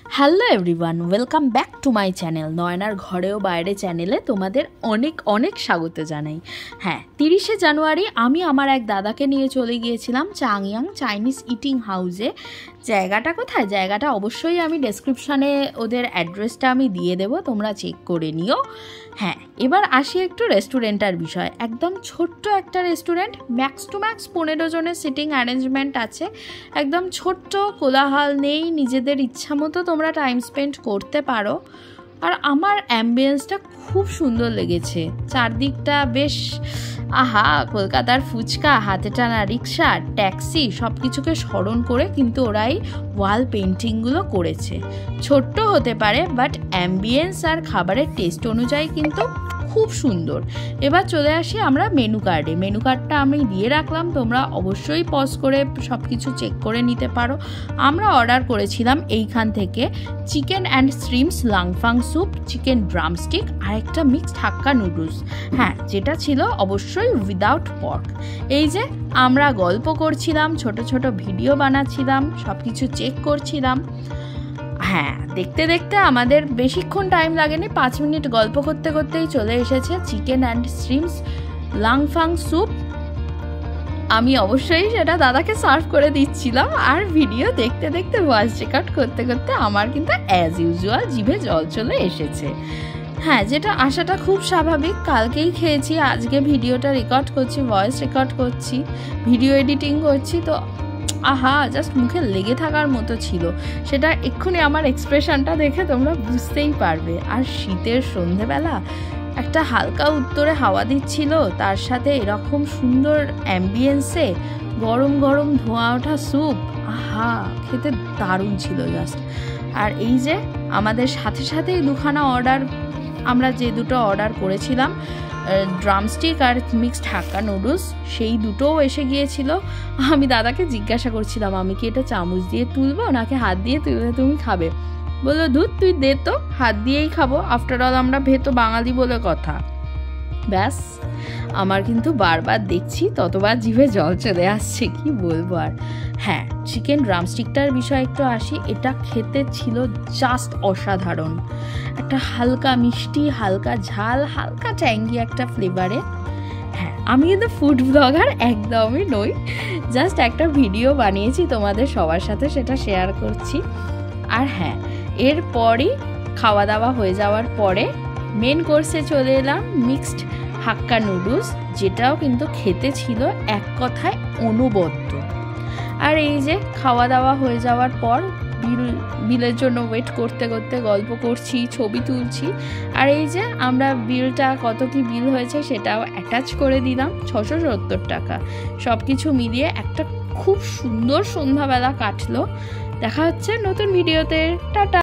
Hello everyone, welcome back to my channel Nayanar ঘরেও বাইরে চ্যানেলে তোমাদের অনেক অনেক স্বাগত জানাই। হ্যাঁ, 30শে জানুয়ারি আমি আমার এক দাদাকে নিয়ে চলে গিয়েছিলাম চাংয়াং চাইনিজ ইটিং হাউসে। জায়গাটা কোথায়? জায়গাটা অবশ্যই আমি ডেসক্রিপশানে ওদের অ্যাড্রেসটা আমি দিয়ে দেবো, তোমরা চেক করে নিও। হ্যাঁ, এবার আসি একটু রেস্টুরেন্টটার বিষয়। একদম ছোট্ট একটা রেস্টুরেন্ট, ম্যাক্স টু ম্যাক্স 15 জনের সিটিং অ্যারেঞ্জমেন্ট আছে। একদম ছোট্ট, কোলাহল নেই, নিজেদের ইচ্ছা মতো তোমরা টাইম স্পেন্ড করতে পারো। আর আমার অ্যাম্বিয়েন্সটা খুব সুন্দর লেগেছে, চারদিকটা বেশ আহা, কলকাতার ফুচকা, হাতে টানা রিক্সা, ট্যাক্সি সব কিছুকে স্মরণ করে কিন্তু ওরাই ওয়াল পেন্টিংগুলো করেছে। ছোট্ট হতে পারে বাট অ্যাম্বিয়েন্স আর খাবারের টেস্ট অনুযায়ী কিন্তু খুব সুন্দর। এবার চলে আসি আমরা মেনু কার্ডে। মেনু কার্ডটা আমি দিয়ে রাখলাম, তোমরা অবশ্যই পজ করে সব কিছু চেক করে নিতে পারো। আমরা অর্ডার করেছিলাম এইখান থেকে chicken and shrimps lung fung soup, chicken drumstick আর একটা মিক্সড হাক্কা নুডলস। হ্যাঁ, যেটা ছিল অবশ্যই উইদাউট পর্ক। এই যে আমরা গল্প করছিলাম, ছোট ছোট ভিডিও বানাচ্ছিলাম, সব কিছু চেক করছিলাম। হ্যাঁ, দেখতে দেখতে আমাদের বেশিক্ষণ টাইম লাগেনি, 5 মিনিট গল্প করতে করতেই চলে এসেছে chicken and shrimps lung fung soup. আমি অবশ্যই সেটা দাদাকে সার্ভ করে দিচ্ছিলাম আর ভিডিও দেখতে দেখতে ভয়েস রেকর্ড করতে করতে আমার কিন্তু অ্যাজ ইউজুয়াল জিভে জল চলে এসেছে। হ্যাঁ, যেটা আসাটা খুব স্বাভাবিক, কালকেই খেয়েছি, আজকে ভিডিওটা রেকর্ড করছি, ভয়েস রেকর্ড করছি, ভিডিও এডিটিং করছি, তো আহা, জাস্ট মুখে লেগে থাকার মতো ছিল। সেটা এক্ষুনি আমার এক্সপ্রেশনটা দেখে তোমরা বুঝতেই পারবে। আর শীতের সন্ধেবেলা একটা হালকা উত্তরে হাওয়া দিচ্ছিল, তার সাথে এরকম সুন্দর অ্যাম্বিয়েন্সে গরম গরম ধোঁয়া ওঠা স্যুপ, আহা, খেতে দারুণ ছিল জাস্ট। আর এই যে আমাদের সাথে সাথেই দুখানা অর্ডার, আমরা যে দুটো অর্ডার করেছিলাম ড্রামস্টিক আর মিক্সড হাক্কা নুডলস, সেই দুটোও এসে গিয়েছিল। আমি দাদাকে জিজ্ঞাসা করছিলাম আমি কি এটা চামচ দিয়ে তুলবো নাকি হাত দিয়ে তুলে তুমি খাবে। বললো ধুর, তুই দে তো, হাত দিয়েই খাবো, আফটার অল আমরা ভেতো বাঙালি বলে কথা। ব্যাস, আমার কিন্তু বারবার দেখছি ততবার জিভে জল চলে আসছে, কি বলবো আর। হ্যাঁ, চিকেন ড্রামস্টিকটার বিষয়ে একটু আসি। এটা খেতে ছিল জাস্ট অসাধারণ, একটা হালকা মিষ্টি, হালকা ঝাল, হালকা ট্যাঙ্গি একটা ফ্লেভারে। হ্যাঁ, আমি কিন্তু ফুড ব্লগার একদমই নই, জাস্ট একটা ভিডিও বানিয়েছি তোমাদের সবার সাথে, সেটা শেয়ার করছি। আর হ্যাঁ, এরপরই খাওয়া দাওয়া হয়ে যাওয়ার পরে মেন কোর্সে চলে এলাম, মিক্সড হাক্কা নুডলস, যেটাও কিন্তু খেতে ছিল এক কথায় অনবদ্য। আর এই যে খাওয়া দাওয়া হয়ে যাওয়ার পর বিলের জন্য ওয়েট করতে করতে গল্প করছি, ছবি তুলছি। আর এই যে আমরা বিলটা, কত কি বিল হয়েছে সেটাও অ্যাটাচ করে দিলাম, 670 টাকা। সব কিছু মিলিয়ে একটা খুব সুন্দর সন্ধ্যাবেলা কাটলো। দেখা হচ্ছে নতুন ভিডিওতে, টাটা।